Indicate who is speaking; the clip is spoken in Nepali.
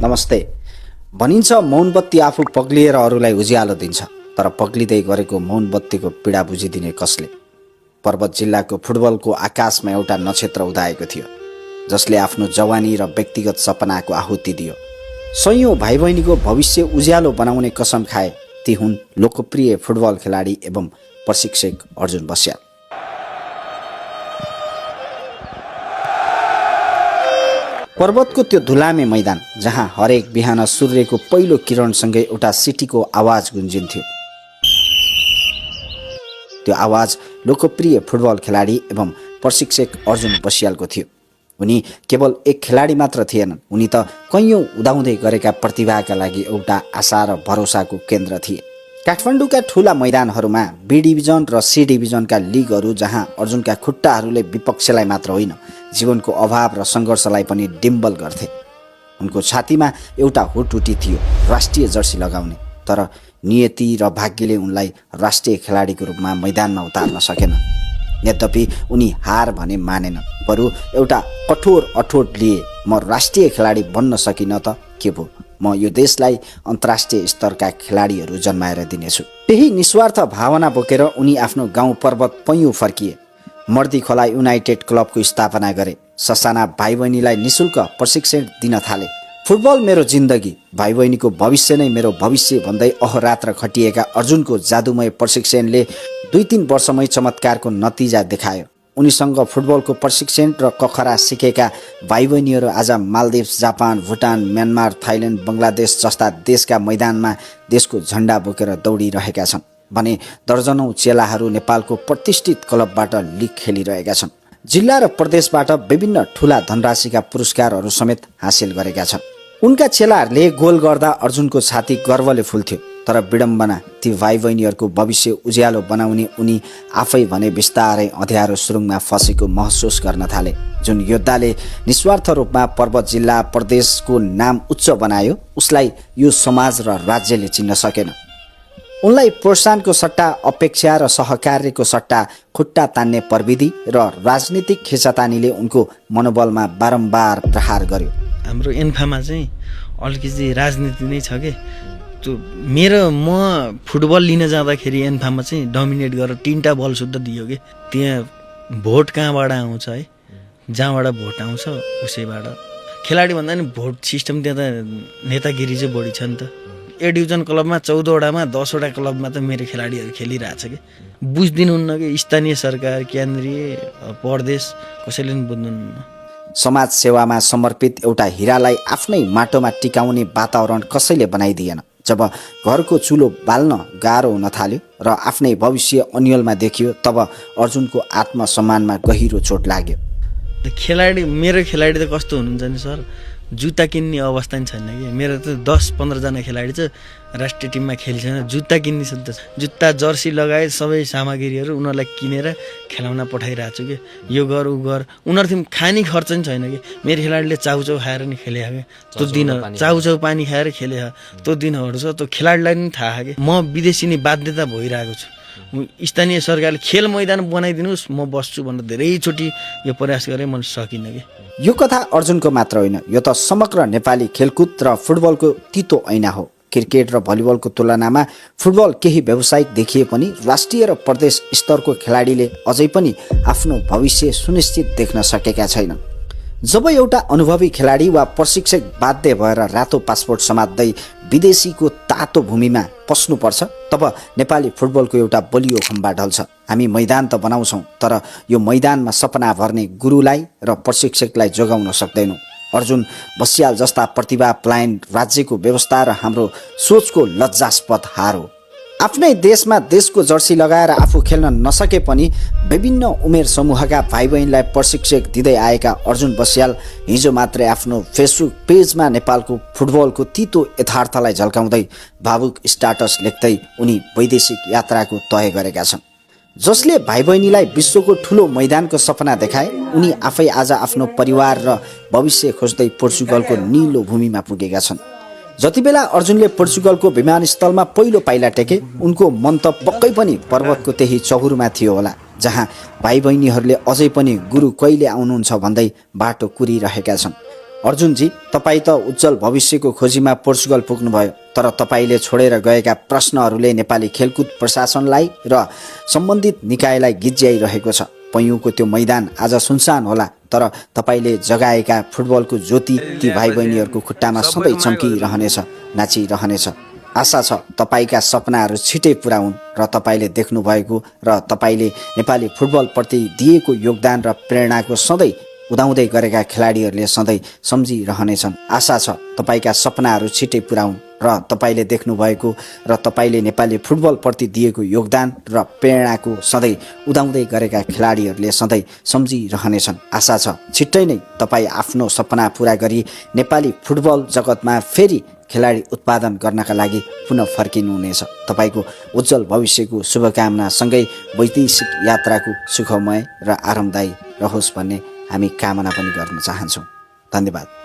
Speaker 1: नमस्ते। भनिन्छ मौन बत्ती आफू पग्लिएर अरूलाई उज्यालो दिन्छ, तर पग्लिँदै गरेको मौन बत्तीको पीडा बुझिदिने कसले? पर्वत जिल्लाको फुटबलको आकाशमा एउटा नक्षत्र उदाएको थियो, जसले आफ्नो जवानी र व्यक्तिगत सपनाको आहुति दियो। सयौं भाइ बहिनीको भविष्य उज्यालो बनाउने कसम खाए ती हुन् लोकप्रिय फुटबल खेलाडी एवं प्रशिक्षक अर्जुन बस्याल। पर्वतको त्यो धुलामे मैदान जहाँ हरेक बिहान सूर्यको पहिलो किरणसँगै एउटा सिटीको आवाज गुन्जिन्थ्यो, त्यो आवाज लोकप्रिय फुटबल खेलाडी एवं प्रशिक्षक अर्जुन बस्यालको थियो। उनी केवल एक खेलाडी मात्र थिएनन्, उनी त कैयौं उदाउँदै गरेका प्रतिभाका लागि एउटा आशा र भरोसाको केन्द्र थिए। काठमाडौँका ठूला मैदानहरूमा बी डिभिजन र सी डिभिजनका लिगहरू जहाँ अर्जुनका खुट्टाहरूले विपक्षलाई मात्र होइन, जीवनको अभाव र सङ्घर्षलाई पनि डिम्बल गर्थे। उनको छातीमा एउटा हुटहुटी थियो, राष्ट्रिय जर्सी लगाउने, तर नियति र भाग्यले उनलाई राष्ट्रिय खेलाडीको रूपमा मैदानमा उतार्न सकेन। यद्यपि उनी हार भने मानेन, बरु एउटा कठोर अठोट लिए, म राष्ट्रिय खेलाडी बन्न सकिन त के भो, म यो देशलाई अन्तर्राष्ट्रिय स्तरका खेलाडीहरू जन्माएर दिनेछु। त्यही निस्वार्थ भावना बोकेर उनी आफ्नो गाउँ पर्वत पैयुँ फर्किए। मर्दी खोला युनाइटेड क्लबको स्थापना गरे। ससाना भाइ बहिनीलाई निशुल्क प्रशिक्षण दिन थाले। फुटबल मेरो जिन्दगी, भाइ बहिनीको भविष्य नै मेरो भविष्य भन्दै अहोरात्र खटिएका अर्जुनको जादुमय प्रशिक्षणले 2-3 वर्षमै चमत्कारको नतिजा देखायो। उनीसँग फुटबलको प्रशिक्षण र कखरा सिकेका भाइ बहिनीहरू आज Maldives, Japan, Bhutan, Myanmar, Thailand, Bangladesh जस्ता देशका मैदानमा देशको झण्डा बोकेर दौडिरहेका छन् भने दर्जनौं चेलाहरू नेपालको प्रतिष्ठित क्लबबाट लिग खेलिरहेका छन्। जिल्ला र प्रदेशबाट विभिन्न ठूला धनराशिका पुरस्कारहरू समेत हासिल गरेका छन्। उनका चेलाहरूले गोल गर्दा अर्जुनको छाती गर्वले फुल्थ्यो, तर विडम्बना ती भाइ बहिनीहरूको भविष्य उज्यालो बनाउने उनी आफै भने बिस्तारै अँध्यारो सुरुङमा फसेको महसुस गर्न थाले। जुन योद्धाले निस्वार्थ रूपमा पर्वत जिल्ला प्रदेशको नाम उच्च बनायो, उसलाई यो समाज र राज्यले चिन्न सकेन। उनलाई प्रोत्साहनको सट्टा अपेक्षा र सहकार्यको सट्टा खुट्टा तान्ने प्रविधि र राजनीतिक खेचातानीले उनको मनोबलमा बारम्बार प्रहार गर्यो।
Speaker 2: हाम्रो एन्फामा चाहिँ अलिकति राजनीति नै छ के। म फुटबल लिन जाँदाखेरि एन्फामा चाहिँ डोमिनेट गरेर 3टा बल शुद्ध दियो कि। त्यहाँ भोट कहाँबाट आउँछ है, जहाँबाट भोट आउँछ उसैबाट खेलाडी भन्दा नि भोट सिस्टम त्यहाँ त नेतागिरी चाहिँ बढी छ नि त। ए डिभिजन क्लबमा 14वटामा 10वटा क्लबमा त मेरो खेलाडीहरू खेलिरहेछ कि। बुझ्दिनुहुन्न कि स्थानीय सरकार, केन्द्रीय, प्रदेश कसैले पनि बुझ्नुहुन्न।
Speaker 1: समाज सेवामा समर्पित एउटा हिरालाई आफ्नै माटोमा टिकाउने वातावरण कसैले बनाइदिएन। जब घरको चुलो बाल्न गाह्रो हुन थाल्यो र आफ्नै भविष्य अन्यलमा देखियो, तब अर्जुनको आत्मसम्मानमा गहिरो चोट लाग्यो।
Speaker 2: मेरो खेलाडी त कस्तो हुनुहुन्छ नि सर, जुत्ता किन्ने अवस्था नि छैन कि। मेरो त 10-15 जना खेलाडी चाहिँ राष्ट्रिय टिममा खेल्छन्, जुत्ता किन्ने सुद्धा, जुत्ता जर्सी लगाए सबै सामग्रीहरू उनीहरूलाई किनेर खेलाउन पठाइरहेको छु कि। यो गर उ गर, उनीहरूसँग खाने खर्च नि छैन कि। मेरो खेलाडीले चाउचाउ खाएर नि खेले क्या, त्यो दिन चाउचाउ पानी खाएर खेले त्यो दिनहरू छ। त्यो खेलाडीलाई नि थाहा कि म विदेशी नि बाध्यता भइरहेको छु। स्थानीय सरकारले खेल मैदान बनाइदिनुहोस्, म बस्छु भनेर धेरैचोटि यो प्रयास गरेँ, मैले सकिनँ कि।
Speaker 1: यो कथा अर्जुनको मात्र होइन, यो त समग्र नेपाली खेलकुद र फुटबलको तितो ऐना हो। क्रिकेट र भलिबलको तुलनामा फुटबल केही व्यावसायिक देखिए पनि राष्ट्रिय र प्रदेश स्तरको खेलाडीले अझै पनि आफ्नो भविष्य सुनिश्चित देख्न सकेका छैनन्। जब एउटा अनुभवी खेलाडी वा प्रशिक्षक बाध्य भएर रातो पासपोर्ट समात्दै विदेशीको तातो भूमिमा पस्नुपर्छ, तब नेपाली फुटबलको एउटा बलियो खम्बा ढल्छ। हामी मैदान त बनाउँछौँ, तर यो मैदानमा सपना भर्ने गुरुलाई र प्रशिक्षकलाई जोगाउन सक्दैनौँ। अर्जुन बस्याल जस्ता प्रतिभा प्लायन राज्यको व्यवस्था र हाम्रो सोचको लज्जास्पद हार हो। आफ्नै देशमा देशको जर्सी लगाएर आफू खेल्न नसके पनि विभिन्न उमेर समूहका भाइ बहिनीलाई प्रशिक्षक दिँदै आएका अर्जुन बस्याल हिजो मात्रै आफ्नो फेसबुक पेजमा नेपालको फुटबलको तितो यथार्थलाई झल्काउँदै भावुक स्ट्याटस लेख्दै उनी वैदेशिक यात्राको तय गरेका छन्। जसले भाइ बहिनीलाई विश्वको ठुलो मैदानको सपना देखाए, उनी आफै आज आफ्नो परिवार र भविष्य खोज्दै पोर्चुगलको निलो भूमिमा पुगेका छन्। जति बेला अर्जुनले पोर्चुगलको विमानस्थलमा पहिलो पाइला टेके, उनको मन त पक्कै पनि पर्वतको त्यही चहुरमा थियो होला, जहाँ भाइ बहिनीहरूले अझै पनि गुरु कहिले आउनुहुन्छ भन्दै बाटो कुरिरहेका छन्। अर्जुनजी, तपाईँ त उज्जवल भविष्यको खोजीमा पोर्चुगल पुग्नुभयो, तर तपाईँले छोडेर गएका प्रश्नहरूले नेपाली खेलकुद प्रशासनलाई र सम्बन्धित निकायलाई गिज्याइरहेको छ। पैयुँको त्यो मैदान आज सुनसान होला, तर तपाईँले जगाएका फुटबलको ज्योति ती भाइ बहिनीहरूको खुट्टामा सधैँ चम्किरहनेछ, नाचिरहनेछ। आशा छ तपाईँका सपनाहरू छिटै पुरा हुन् र तपाईँले देख्नुभएको र तपाईँले नेपाली फुटबलप्रति दिएको योगदान र प्रेरणाको सधैँ उदाउँदै गरेका खेलाडीहरूले सधैँ सम्झिरहनेछन्। आशा छ तपाईँका सपनाहरू छिटै पुरा हुन् र तपाईँले देख्नुभएको र तपाईँले नेपाली फुटबलप्रति दिएको योगदान र प्रेरणाको सधैँ उदाउँदै गरेका खेलाडीहरूले सधैँ सम्झिरहनेछन्। आशा छ छिट्टै नै तपाईँ आफ्नो सपना पुरा गरी नेपाली फुटबल जगतमा फेरि खेलाडी उत्पादन गर्नका लागि पुनः फर्किनुहुनेछ। तपाईँको उज्जवल भविष्यको शुभकामनासँगै वैदेशिक यात्राको सुखमय र आरामदायी रहोस् भन्ने हामी कामना पनि गर्न चाहन्छौँ। धन्यवाद।